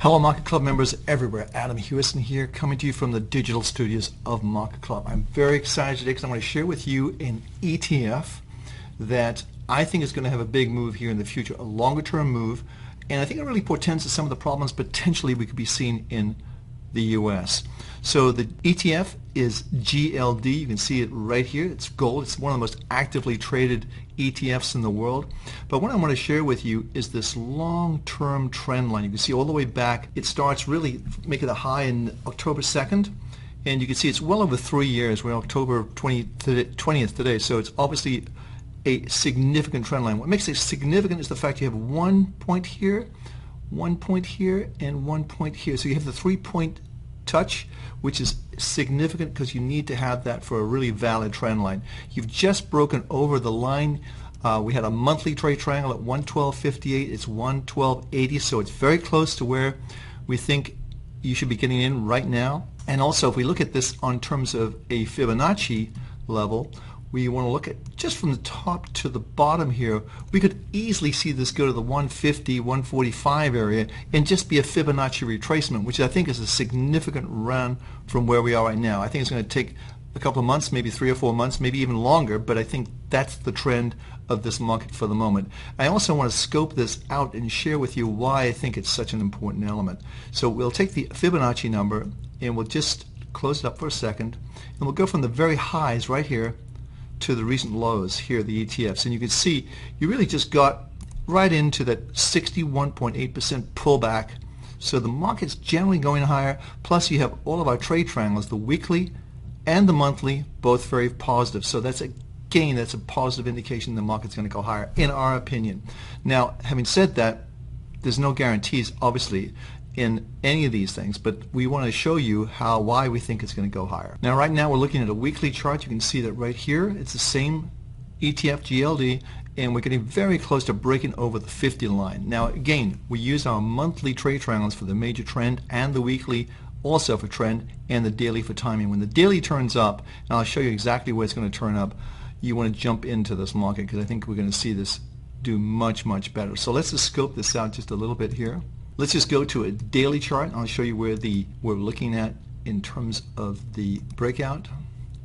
Hello Market Club members everywhere. Adam Hewison here, coming to you from the digital studios of Market Club. I'm very excited today because I'm going to share with you an ETF that I think is going to have a big move here in the future, a longer term move, and I think it really portends to some of the problems potentially we could be seeing in the US. So the ETF is GLD. You can see it right here. It's gold. It's one of the most actively traded ETFs in the world. But what I want to share with you is this long-term trend line. You can see all the way back. It starts really making a high in October 2nd. And you can see it's well over 3 years. We're October 20th today. So it's obviously a significant trend line. What makes it significant is the fact you have 1 point here, 1 point here, and 1 point here. So you have the 3-point touch, which is significant because you need to have that for a really valid trend line. You've just broken over the line. We had a monthly trade triangle at 112.58. It's 112.80, so it's very close to where we think you should be getting in right now. And also, if we look at this on terms of a Fibonacci level, we want to look at just from the top to the bottom here. We could easily see this go to the 150, 145 area and just be a Fibonacci retracement, which I think is a significant run from where we are right now. I think it's going to take a couple of months, maybe 3 or 4 months, maybe even longer, but I think that's the trend of this market for the moment. I also want to scope this out and share with you why I think it's such an important element. So we'll take the Fibonacci number and we'll just close it up for a second, and we'll go from the very highs right here to the recent lows here, the ETFs, and you can see you really just got right into that 61.8% pullback. So the market's generally going higher, plus you have all of our trade triangles, the weekly and the monthly, both very positive. So that's again, that's a positive indication the market's going to go higher, in our opinion. Now, having said that, there's no guarantees, obviously, in any of these things, but we want to show you why we think it's going to go higher. Now right now we're looking at a weekly chart. You can see that right here it's the same ETF GLD, and we're getting very close to breaking over the 50 line. Now again, we use our monthly trade triangles for the major trend and the weekly also for trend and the daily for timing. When the daily turns up, and I'll show you exactly where it's going to turn up, you want to jump into this market because I think we're going to see this do much better. So let's just scope this out just a little bit here. Let's just go to a daily chart. I'll show you where we're looking at in terms of the breakout.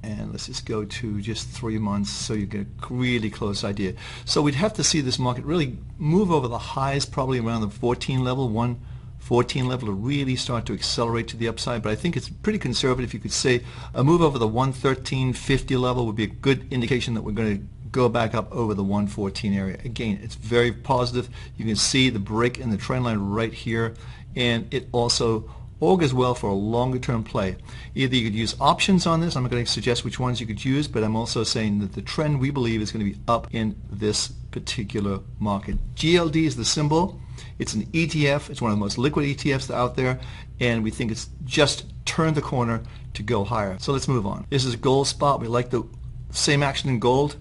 And let's just go to just 3 months so you get a really close idea. So we'd have to see this market really move over the highs, probably around the 14 level, 114 level, to really start to accelerate to the upside. But I think it's pretty conservative. You could say a move over the 113.50 level would be a good indication that we're going to go back up over the 114 area. Again, it's very positive. You can see the break in the trend line right here, and it also augurs well for a longer term play. Either you could use options on this. I'm not going to suggest which ones you could use, but I'm also saying that the trend we believe is going to be up in this particular market. GLD is the symbol. It's an ETF. It's one of the most liquid ETFs out there, and we think it's just turned the corner to go higher. So let's move on. This is a gold spot. We like the same action in gold.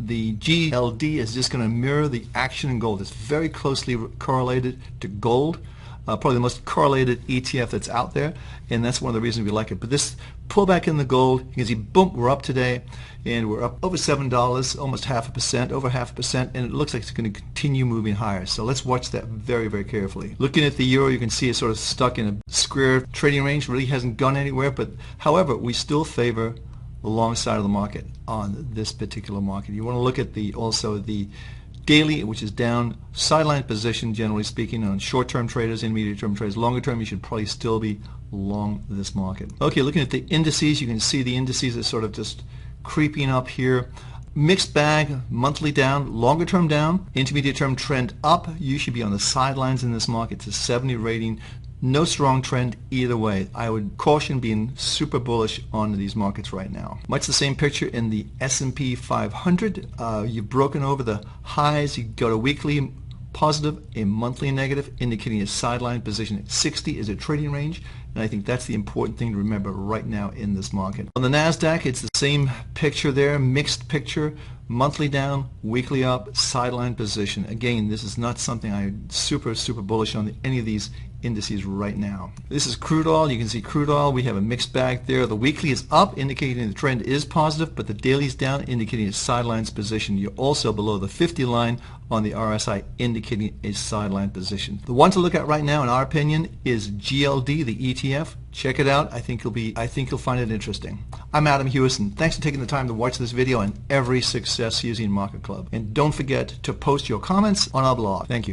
The GLD is just going to mirror the action in gold. It's very closely correlated to gold, probably the most correlated ETF that's out there, and that's one of the reasons we like it. But this pullback in the gold, you can see, boom, we're up today, and we're up over $7, almost 0.5%, over 0.5%, and it looks like it's going to continue moving higher. So let's watch that very carefully. Looking at the euro, you can see it's sort of stuck in a square trading range, really hasn't gone anywhere, but however, we still favor the long side of the market on this particular market. You want to look at also the daily, which is down, sideline position, generally speaking, on short-term traders, intermediate-term traders. Longer term, you should probably still be long this market. Okay, looking at the indices, you can see the indices are sort of just creeping up here. Mixed bag, monthly down, longer term down, intermediate term trend up. You should be on the sidelines in this market. It's a 70 rating. No strong trend either way. I would caution being super bullish on these markets right now. Much the same picture in the S&P 500. You've broken over the highs. You go to weekly positive, a monthly negative, indicating a sideline position at 60 is a trading range, and I think that's the important thing to remember right now in this market. On the NASDAQ, it's the same picture there, mixed picture, monthly down, weekly up, sideline position. Again, this is not something I'm super bullish on any of these indices right now. This is crude oil. You can see crude oil. We have a mixed bag there. The weekly is up, indicating the trend is positive, but the daily is down, indicating a sidelines position. You're also below the 50 line on the RSI, indicating a sideline position. The one to look at right now, in our opinion, is GLD, the ETF. Check it out. I think you'll find it interesting. I'm Adam Hewison. Thanks for taking the time to watch this video, and every success using MarketClub. And don't forget to post your comments on our blog. Thank you.